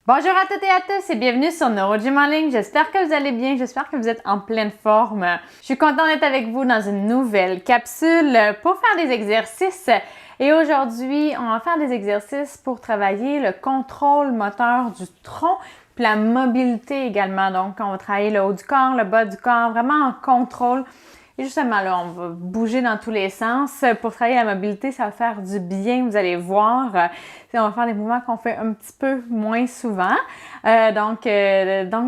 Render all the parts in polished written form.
Bonjour à toutes et à tous et bienvenue sur NeuroGym en ligne. J'espère que vous allez bien, j'espère que vous êtes en pleine forme. Je suis contente d'être avec vous dans une nouvelle capsule pour faire des exercices. Et aujourd'hui, on va faire des exercices pour travailler le contrôle moteur du tronc puis la mobilité également. Donc, on va travailler le haut du corps, le bas du corps, vraiment en contrôle. Et justement, là, on va bouger dans tous les sens. Pour travailler la mobilité, ça va faire du bien, vous allez voir. On va faire des mouvements qu'on fait un petit peu moins souvent. Donc,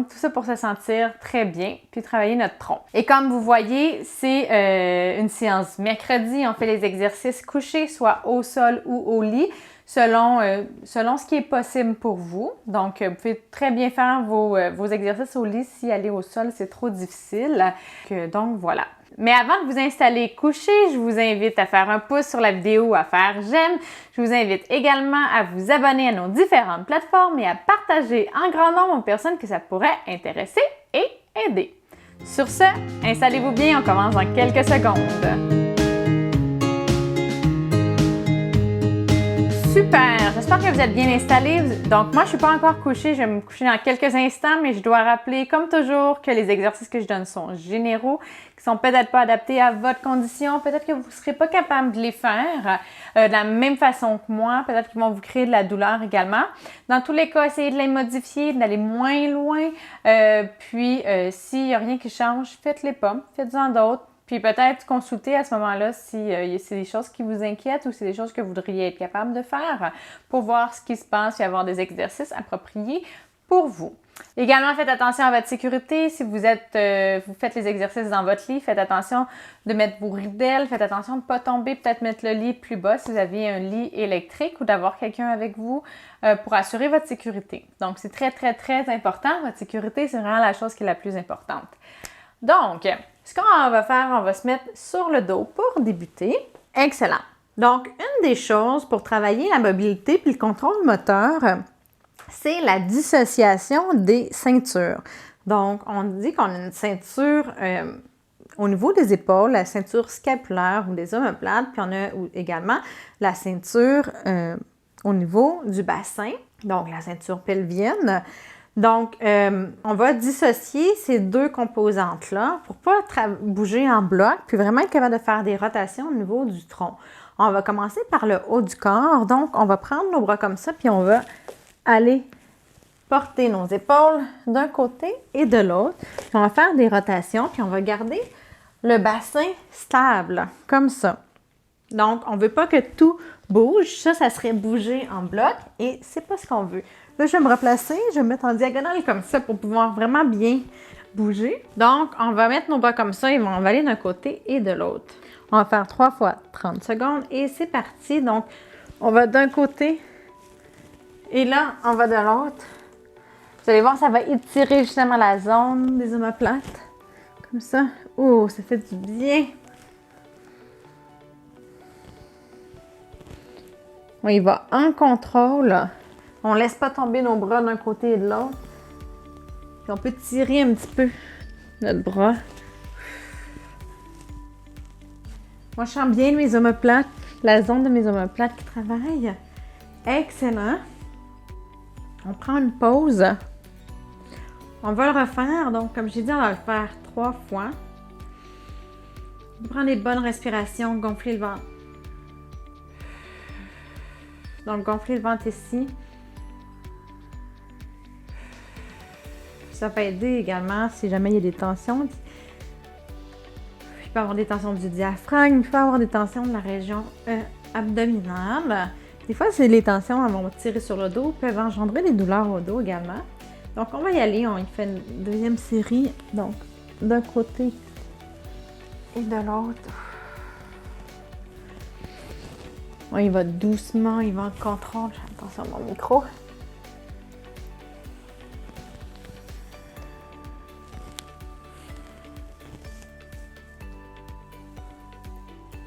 tout ça pour se sentir très bien, puis travailler notre tronc. Et comme vous voyez, c'est une séance mercredi. On fait les exercices couchés, soit au sol ou au lit, selon ce qui est possible pour vous. Donc, vous pouvez très bien faire vos exercices au lit si aller au sol, c'est trop difficile. Donc, voilà. Mais avant de vous installer couché, je vous invite à faire un pouce sur la vidéo, à faire j'aime. Je vous invite également à vous abonner à nos différentes plateformes et à partager en grand nombre aux personnes que ça pourrait intéresser et aider. Sur ce, installez-vous bien, on commence dans quelques secondes. Super! J'espère que vous êtes bien installés. Donc, moi, je ne suis pas encore couchée. Je vais me coucher dans quelques instants, mais je dois rappeler, comme toujours, que les exercices que je donne sont généraux, qui ne sont peut-être pas adaptés à votre condition. Peut-être que vous ne serez pas capable de les faire de la même façon que moi. Peut-être qu'ils vont vous créer de la douleur également. Dans tous les cas, essayez de les modifier, d'aller moins loin. S'il n'y a rien qui change, faites-les pas. Faites-en d'autres. Puis peut-être consulter à ce moment-là si c'est des choses qui vous inquiètent ou c'est des choses que vous voudriez être capable de faire pour voir ce qui se passe et avoir des exercices appropriés pour vous. Également, faites attention à votre sécurité. Si vous faites les exercices dans votre lit, faites attention de mettre vos ridelles, faites attention de ne pas tomber, peut-être mettre le lit plus bas si vous avez un lit électrique ou d'avoir quelqu'un avec vous pour assurer votre sécurité. Donc, c'est très, très, très important. Votre sécurité, c'est vraiment la chose qui est la plus importante. Donc, ce qu'on va faire, on va se mettre sur le dos pour débuter. Excellent. Donc, une des choses pour travailler la mobilité puis le contrôle moteur, c'est la dissociation des ceintures. Donc, on dit qu'on a une ceinture au niveau des épaules, la ceinture scapulaire ou des omoplates, puis on a également la ceinture au niveau du bassin, donc la ceinture pelvienne. Donc, on va dissocier ces deux composantes-là pour ne pas bouger en bloc, puis vraiment être capable de faire des rotations au niveau du tronc. On va commencer par le haut du corps. Donc, on va prendre nos bras comme ça, puis on va aller porter nos épaules d'un côté et de l'autre. Puis on va faire des rotations, puis on va garder le bassin stable, comme ça. Donc, on ne veut pas que tout bouge. Ça serait bouger en bloc et c'est pas ce qu'on veut. Là, je vais me replacer, je vais me mettre en diagonale comme ça pour pouvoir vraiment bien bouger. Donc, on va mettre nos bras comme ça et on va aller d'un côté et de l'autre. On va faire 3 fois 30 secondes et c'est parti. Donc, on va d'un côté et là, on va de l'autre. Vous allez voir, ça va étirer justement la zone des omoplates. Comme ça. Oh, ça fait du bien. On y va en contrôle. On ne laisse pas tomber nos bras d'un côté et de l'autre. Puis on peut tirer un petit peu notre bras. Moi, je sens bien mes omoplates, la zone de mes omoplates qui travaille. Excellent. On prend une pause. On va le refaire. Donc, comme j'ai dit, on va le faire 3 fois. On prend les bonnes respirations, gonfler le ventre. Donc, gonfler le ventre ici. Ça peut aider également si jamais il y a des tensions. Il peut y avoir des tensions du diaphragme, il peut y avoir des tensions de la région abdominale. Des fois, c'est les tensions, elles vont tirer sur le dos, peuvent engendrer des douleurs au dos également. Donc, on va y aller. On y fait une deuxième série. Donc, d'un côté et de l'autre. On y va doucement, il va en contrôle. Attention à mon micro.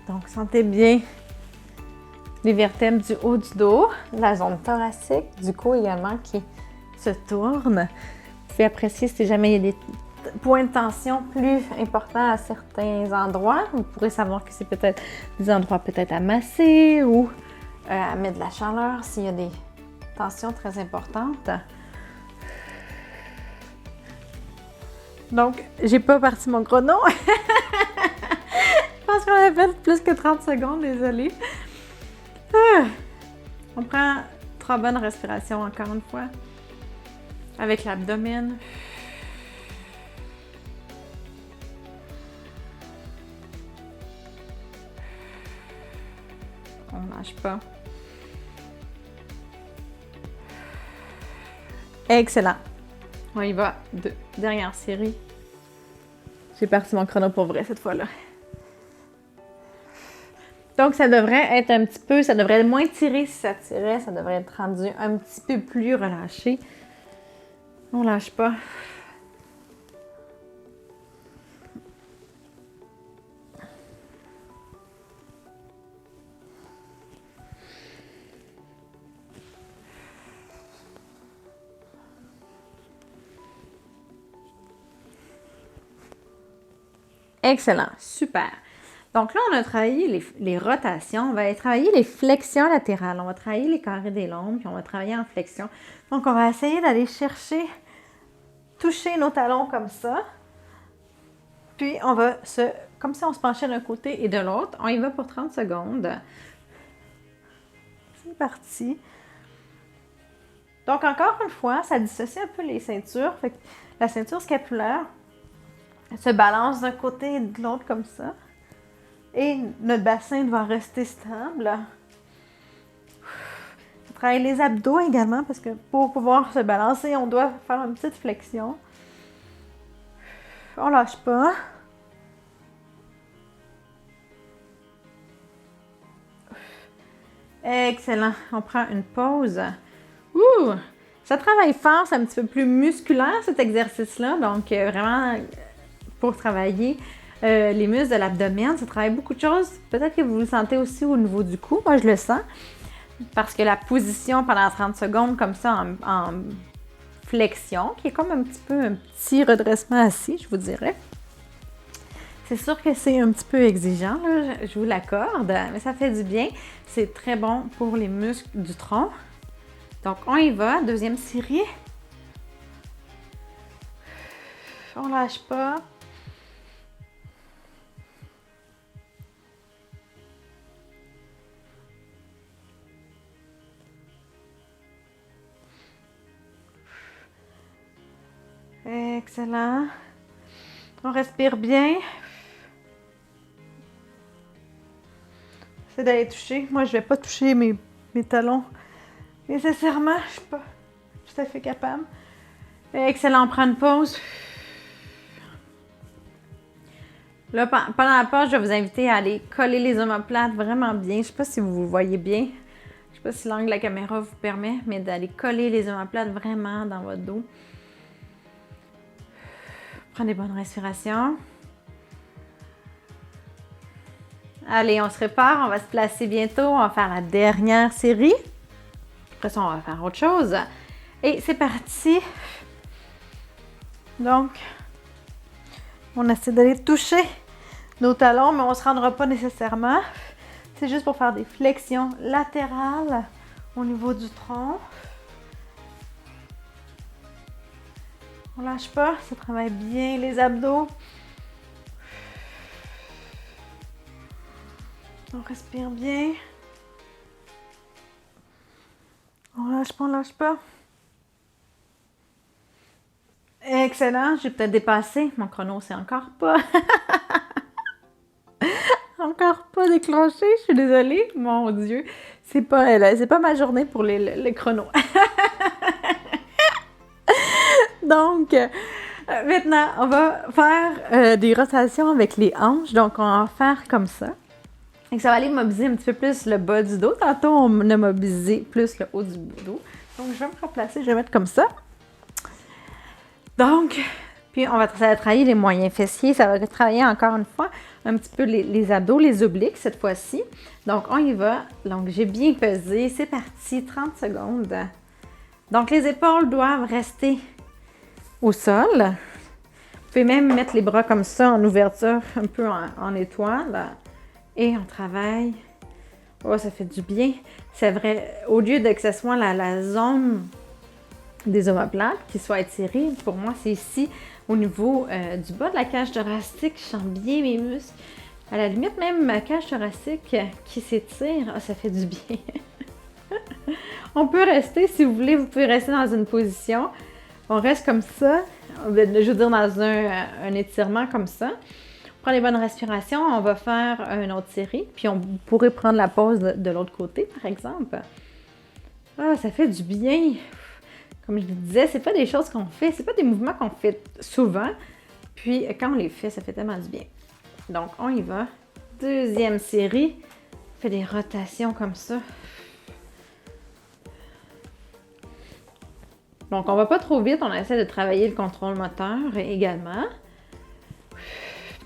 Donc, sentez bien les vertèbres du haut du dos, la zone thoracique, du cou également qui se tourne. Vous pouvez apprécier si jamais il y a des points de tension plus importants à certains endroits. Vous pourrez savoir que c'est peut-être des endroits peut-être à masser ou à mettre de la chaleur s'il y a des tensions très importantes. Donc, j'ai pas parti mon chrono. Je pense qu'on a fait plus que 30 secondes, désolée. On prend 3 bonnes respirations encore une fois. Avec l'abdomen. On lâche pas. Excellent. On y va. Dernière série. J'ai parti mon chrono pour vrai cette fois-là. Donc, ça devrait être un petit peu, ça devrait être moins tiré si ça tirait, ça devrait être rendu un petit peu plus relâché. On lâche pas. Excellent, super. Donc là, on a travaillé les rotations, on va travailler les flexions latérales, on va travailler les carrés des lombes, puis on va travailler en flexion. Donc, on va essayer d'aller chercher, toucher nos talons comme ça. Puis, on va comme si on se penchait d'un côté et de l'autre. On y va pour 30 secondes. C'est parti. Donc, encore une fois, ça dissocie un peu les ceintures. Fait que la ceinture scapulaire se balance d'un côté et de l'autre comme ça. Et notre bassin doit rester stable. On travaille les abdos également parce que pour pouvoir se balancer, on doit faire une petite flexion. On lâche pas. Excellent. On prend une pause. Ouh! Ça travaille fort, c'est un petit peu plus musculaire cet exercice-là. Donc, vraiment, pour travailler les muscles de l'abdomen, ça travaille beaucoup de choses. Peut-être que vous le sentez aussi au niveau du cou. Moi, je le sens. Parce que la position pendant 30 secondes, comme ça, en flexion, qui est comme un petit redressement assis, je vous dirais. C'est sûr que c'est un petit peu exigeant, là, je vous l'accorde, mais ça fait du bien. C'est très bon pour les muscles du tronc. Donc, on y va. Deuxième série. On lâche pas. Excellent. On respire bien. C'est d'aller toucher. Moi, je ne vais pas toucher mes talons nécessairement. Je ne suis pas tout à fait capable. Excellent. On prend une pause. Là, pendant la pause, je vais vous inviter à aller coller les omoplates vraiment bien. Je ne sais pas si vous le voyez bien. Je ne sais pas si l'angle de la caméra vous permet, mais d'aller coller les omoplates vraiment dans votre dos. Prenez des bonnes respirations. Allez, on se répare, on va se placer bientôt. On va faire la dernière série. Après ça, on va faire autre chose. Et c'est parti. Donc, on essaie d'aller toucher nos talons, mais on ne se rendra pas nécessairement. C'est juste pour faire des flexions latérales au niveau du tronc. On lâche pas, ça travaille bien les abdos. On respire bien. On lâche pas, on lâche pas. Excellent, j'ai peut-être dépassé. Mon chrono, c'est encore pas. Encore pas déclenché, je suis désolée. Mon Dieu, c'est pas ma journée pour les chronos. Donc, maintenant, on va faire des rotations avec les hanches. Donc, on va faire comme ça. Et ça va aller mobiliser un petit peu plus le bas du dos. Tantôt, on a mobilisé plus le haut du dos. Donc, je vais me replacer, je vais mettre comme ça. Donc, puis ça va travailler les moyens fessiers. Ça va travailler encore une fois un petit peu les abdos, les obliques cette fois-ci. Donc, on y va. Donc, j'ai bien pesé. C'est parti, 30 secondes. Donc, les épaules doivent rester au sol. Vous pouvez même mettre les bras comme ça en ouverture, un peu en étoile. Et on travaille. Oh, ça fait du bien. C'est vrai, au lieu de que ce soit la zone des omoplates qui soient étirés. Pour moi, c'est ici, au niveau du bas de la cage thoracique, je sens bien mes muscles. À la limite, même ma cage thoracique qui s'étire, ça fait du bien. On peut rester, si vous voulez, vous pouvez rester dans une position. On reste comme ça, je veux dire dans un étirement comme ça. On prend les bonnes respirations, on va faire une autre série, puis on pourrait prendre la pause de l'autre côté, par exemple. Ah, ça fait du bien. Comme je vous disais, c'est pas des choses qu'on fait, c'est pas des mouvements qu'on fait souvent. Puis quand on les fait, ça fait tellement du bien. Donc, on y va. Deuxième série. On fait des rotations comme ça. Donc, on va pas trop vite. On essaie de travailler le contrôle moteur également.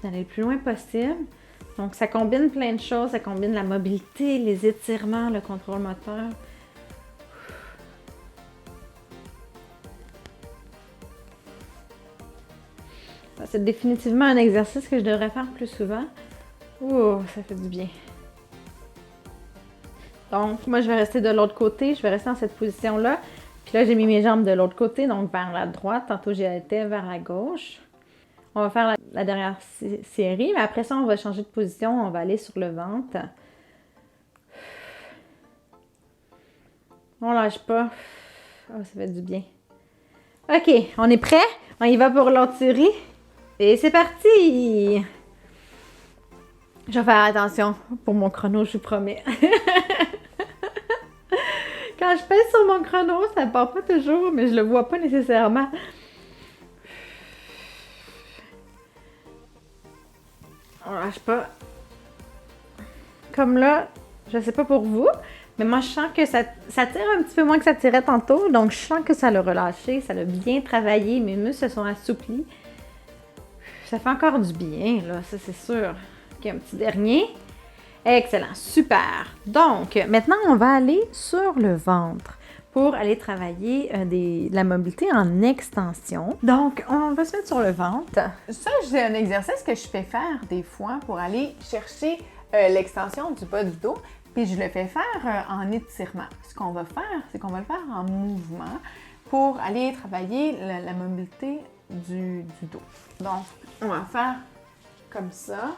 D'aller le plus loin possible. Donc, ça combine plein de choses. Ça combine la mobilité, les étirements, le contrôle moteur. C'est définitivement un exercice que je devrais faire plus souvent. Ouh, ça fait du bien. Donc, moi, je vais rester de l'autre côté. Je vais rester dans cette position-là. Puis là, j'ai mis mes jambes de l'autre côté, donc vers la droite. Tantôt, j'étais vers la gauche. On va faire la dernière série, mais après ça, on va changer de position. On va aller sur le ventre. On lâche pas. Oh, ça fait du bien. OK, on est prêt? On y va pour l'autre série. Et c'est parti! Je vais faire attention pour mon chrono, je vous promets. Quand je pèse sur mon chrono, ça part pas toujours, mais je le vois pas nécessairement. On lâche pas. Comme là, je sais pas pour vous, mais moi je sens que ça tire un petit peu moins que ça tirait tantôt, donc je sens que ça l'a relâché, ça l'a bien travaillé, mes muscles se sont assouplis. Ça fait encore du bien, là, ça c'est sûr. OK, un petit dernier. Excellent, super. Donc, maintenant, on va aller sur le ventre pour aller travailler la mobilité en extension. Donc, on va se mettre sur le ventre. Ça, c'est un exercice que je fais faire des fois pour aller chercher l'extension du bas du dos. Puis je le fais faire en étirement. Ce qu'on va faire, c'est qu'on va le faire en mouvement pour aller travailler la mobilité du dos. Donc, on va faire comme ça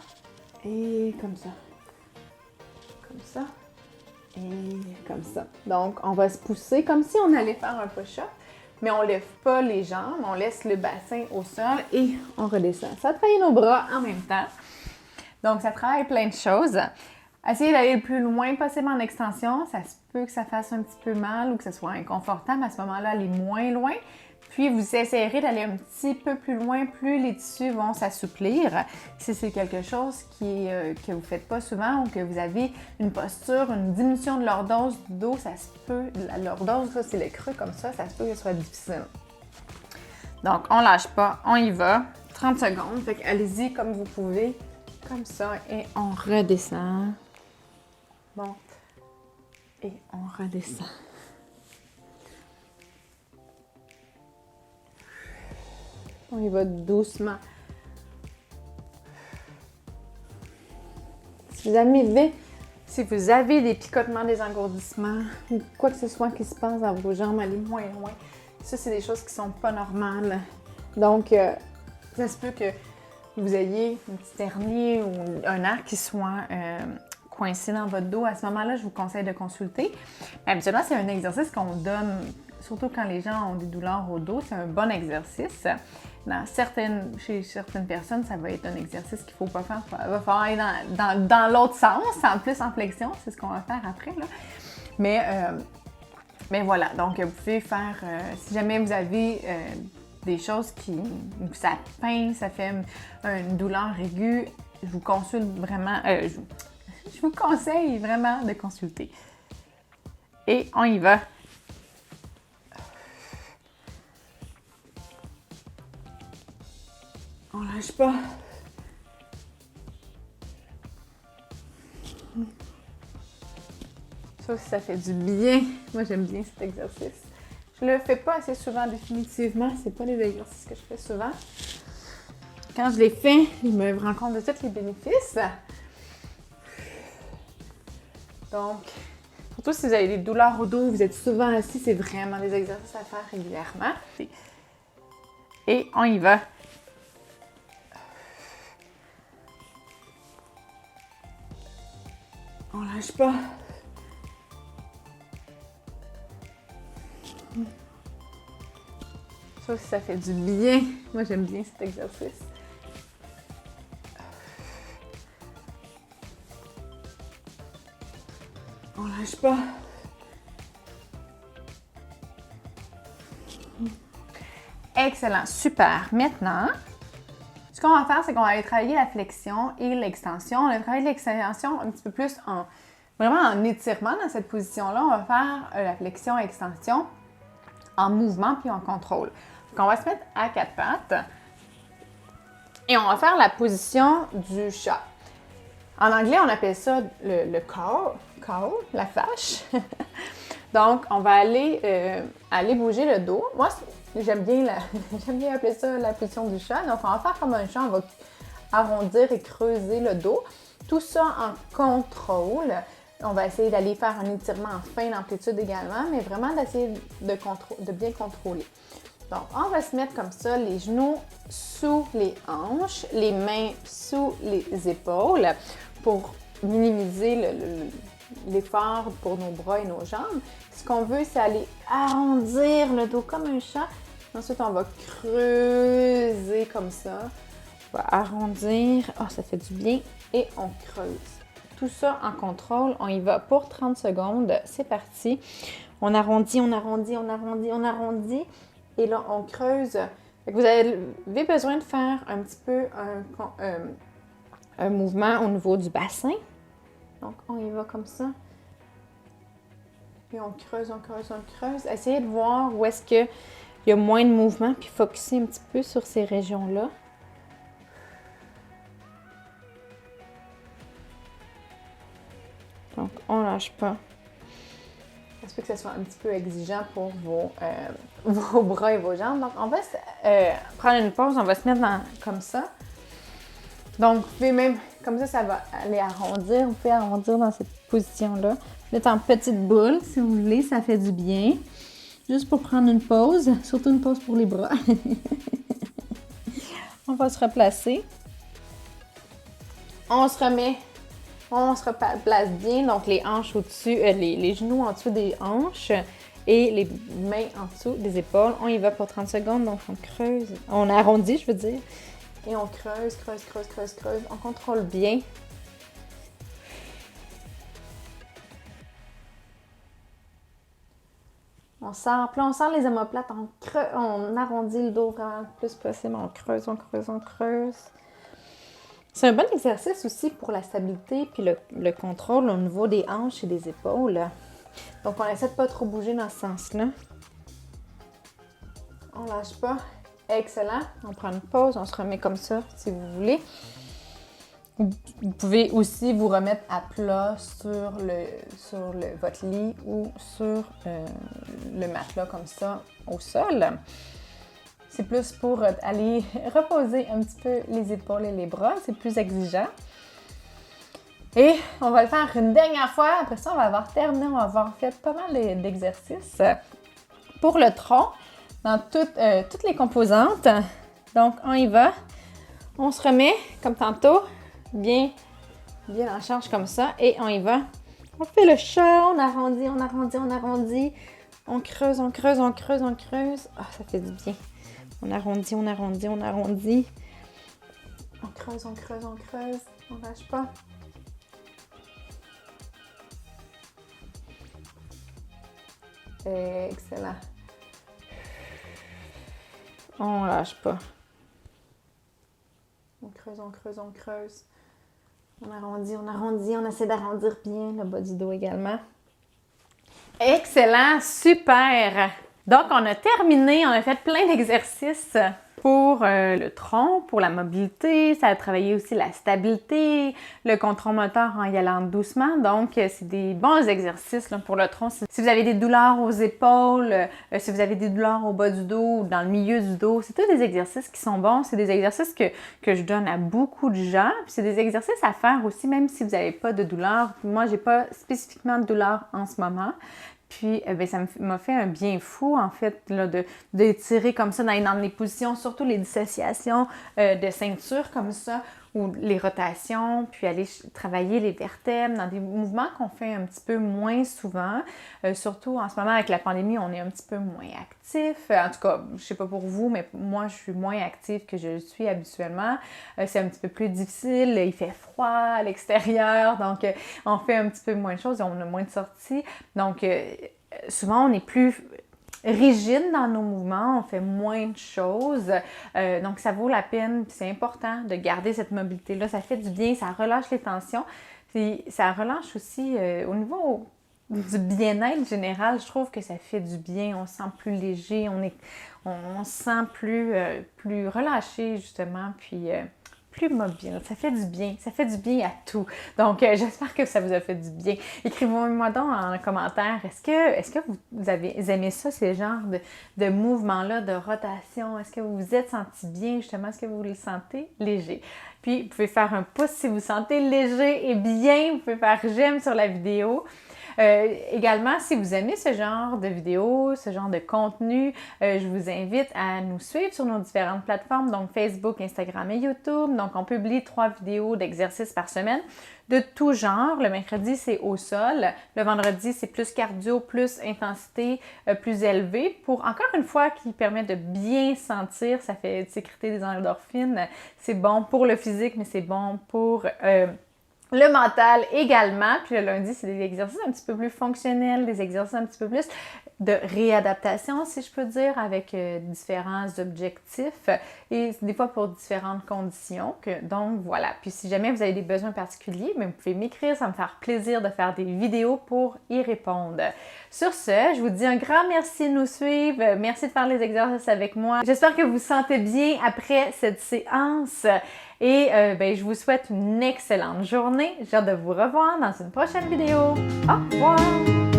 et comme ça. Comme ça et comme ça. Donc, on va se pousser comme si on allait faire un push-up, mais on ne lève pas les jambes, on laisse le bassin au sol et on redescend. Ça travaille nos bras en même temps. Donc, ça travaille plein de choses. Essayez d'aller le plus loin possible en extension. Ça se peut que ça fasse un petit peu mal ou que ce soit inconfortable. À ce moment-là, allez moins loin. Puis, vous essayerez d'aller un petit peu plus loin, plus les tissus vont s'assouplir. Si c'est quelque chose que vous ne faites pas souvent ou que vous avez une posture, une diminution de lordose du dos, ça se peut, la lordose, là, c'est le creux comme ça se peut que ce soit difficile. Donc, on lâche pas, on y va. 30 secondes, fait allez-y comme vous pouvez, comme ça, et on redescend. Bon, et on redescend. On y va doucement. Si vous avez des picotements, des engourdissements ou quoi que ce soit qui se passe dans vos jambes, allez moins loin. Ça, c'est des choses qui sont pas normales. Donc, ça se peut que vous ayez une petite hernie ou un nerf qui soit coincé dans votre dos. À ce moment-là, je vous conseille de consulter. Mais habituellement, c'est un exercice qu'on donne, surtout quand les gens ont des douleurs au dos. C'est un bon exercice. Chez certaines personnes, ça va être un exercice qu'il ne faut pas faire. Il va falloir aller dans l'autre sens, en plus en flexion. C'est ce qu'on va faire après, là. Mais voilà, donc vous pouvez faire, si jamais vous avez des choses ça pince, ça fait une douleur aiguë, je vous consulte vraiment, je vous conseille vraiment de consulter. Et on y va. On lâche pas. Ça aussi, ça fait du bien. Moi, j'aime bien cet exercice. Je le fais pas assez souvent, définitivement. C'est pas les exercices que je fais souvent. Quand je les fais, je me rends compte de tous les bénéfices. Donc, Surtout si vous avez des douleurs au dos, vous êtes souvent assis, c'est vraiment des exercices à faire régulièrement. Et on y va. On lâche pas. Ça aussi, ça fait du bien. Moi, j'aime bien cet exercice. On lâche pas. Excellent, super. Maintenant, ce qu'on va faire, c'est qu'on va aller travailler la flexion et l'extension. On va travailler l'extension un petit peu plus vraiment en étirement dans cette position-là. On va faire la flexion et extension en mouvement puis en contrôle. Donc, on va se mettre à quatre pattes et on va faire la position du chat. En anglais, on appelle ça le call, la fâche. Donc, on va aller bouger le dos. Moi, j'aime bien appeler ça la position du chat. Donc, on va faire comme un chat, on va arrondir et creuser le dos. Tout ça en contrôle. On va essayer d'aller faire un étirement en fin d'amplitude également, mais vraiment d'essayer de bien contrôler. Donc, on va se mettre comme ça, les genoux sous les hanches, les mains sous les épaules pour minimiser l'effort pour nos bras et nos jambes. Ce qu'on veut, c'est aller arrondir le dos comme un chat. Ensuite, on va creuser comme ça. On va arrondir. Oh, ça fait du bien. Et on creuse. Tout ça en contrôle. On y va pour 30 secondes. C'est parti. On arrondit, on arrondit, on arrondit, on arrondit. Et là, on creuse. Vous avez besoin de faire un petit peu un mouvement au niveau du bassin. Donc, on y va comme ça. Puis on creuse, on creuse, on creuse. Essayez de voir où est-ce qu'il y a moins de mouvement, puis focuser un petit peu sur ces régions-là. Donc, on lâche pas. Ça se peut que ce soit un petit peu exigeant pour vos bras et vos jambes. Donc, on va prendre une pause, on va se mettre comme ça. Donc, vous pouvez même, comme ça va aller arrondir. Vous pouvez arrondir dans cette position-là. Vous êtes en petite boule, si vous voulez, ça fait du bien. Juste pour prendre une pause, surtout une pause pour les bras. On va se replacer. On se remet, on se replace bien. Donc, les hanches au-dessus, les genoux en dessous des hanches et les mains en dessous des épaules. On y va pour 30 secondes, donc on creuse. On arrondit, je veux dire. Et on creuse, creuse, creuse, creuse, creuse. On contrôle bien. On sort, puis là, on sort les omoplates, on arrondit le dos vraiment le plus possible. On creuse, on creuse, on creuse. C'est un bon exercice aussi pour la stabilité puis le contrôle au niveau des hanches et des épaules. Donc, on essaie de pas trop bouger dans ce sens-là. On lâche pas. Excellent. On prend une pause, on se remet comme ça si vous voulez. Vous pouvez aussi vous remettre à plat sur votre lit ou sur le matelas comme ça au sol. C'est plus pour aller reposer un petit peu les épaules et les bras. C'est plus exigeant. Et on va le faire une dernière fois. Après ça, on va avoir terminé. On va avoir fait pas mal d'exercices pour le tronc dans toutes les composantes. Donc, on y va. On se remet comme tantôt. Bien en charge comme ça. Et on y va. On fait le chat. On arrondit, on arrondit, on arrondit. On creuse, on creuse, on creuse, on creuse. Ah, ça fait du bien. On arrondit, on arrondit, on arrondit. On creuse, on creuse, on creuse. On lâche pas. Excellent. On lâche pas. On creuse, on creuse, on creuse. On arrondit, on arrondit. On essaie d'arrondir bien le bas du dos également. Excellent, super! Donc, on a terminé, on a fait plein d'exercices pour le tronc, pour la mobilité. Ça va travailler aussi la stabilité, le contrôle moteur en y allant doucement. Donc, c'est des bons exercices là, pour le tronc. Si vous avez des douleurs aux épaules, si vous avez des douleurs au bas du dos ou dans le milieu du dos, c'est tous des exercices qui sont bons. C'est des exercices que je donne à beaucoup de gens. Puis c'est des exercices à faire aussi, même si vous n'avez pas de douleur. Moi, j'ai pas spécifiquement de douleur en ce moment. Puis, ça m'a fait un bien fou, en fait, là, d'étirer comme ça dans les positions, surtout les dissociations de ceinture comme ça, ou les rotations, puis aller travailler les vertèbres dans des mouvements qu'on fait un petit peu moins souvent. Surtout en ce moment, avec la pandémie, on est un petit peu moins actif. En tout cas, je sais pas pour vous, mais moi, je suis moins active que je le suis habituellement. C'est un petit peu plus difficile. Il fait froid à l'extérieur, donc on fait un petit peu moins de choses et on a moins de sorties. Donc, souvent, on est plus rigide dans nos mouvements, on fait moins de choses, donc ça vaut la peine, c'est important de garder cette mobilité-là, ça fait du bien, ça relâche les tensions, puis ça relâche aussi au niveau du bien-être général, je trouve que ça fait du bien, on se sent plus léger, on se sent plus relâché justement, puis plus mobile. Ça fait du bien à tout. Donc, j'espère que ça vous a fait du bien. Écrivez-moi donc en commentaire, est-ce que vous avez aimé ça, ces genres de mouvements-là, de rotation? Est-ce que vous vous êtes senti bien, justement? Est-ce que vous le sentez léger? Puis, vous pouvez faire un pouce si vous vous sentez léger et bien. Vous pouvez faire j'aime sur la vidéo. Également, si vous aimez ce genre de vidéos, ce genre de contenu, je vous invite à nous suivre sur nos différentes plateformes, donc Facebook, Instagram et YouTube. Donc, on publie 3 vidéos d'exercices par semaine de tout genre. Le mercredi, c'est au sol. Le vendredi, c'est plus cardio, plus intensité, plus élevée, pour, encore une fois, qui permet de bien sentir. Ça fait sécréter des endorphines. C'est bon pour le physique, mais c'est bon pour le mental également. Puis le lundi, c'est des exercices un petit peu plus fonctionnels, des exercices un petit peu plus de réadaptation, si je peux dire, avec différents objectifs et des fois pour différentes conditions. Donc, voilà. Puis si jamais vous avez des besoins particuliers, vous pouvez m'écrire, ça me faire plaisir de faire des vidéos pour y répondre. Sur ce, je vous dis un grand merci de nous suivre. Merci de faire les exercices avec moi. J'espère que vous vous sentez bien après cette séance. Et je vous souhaite une excellente journée. J'ai hâte de vous revoir dans une prochaine vidéo. Au revoir!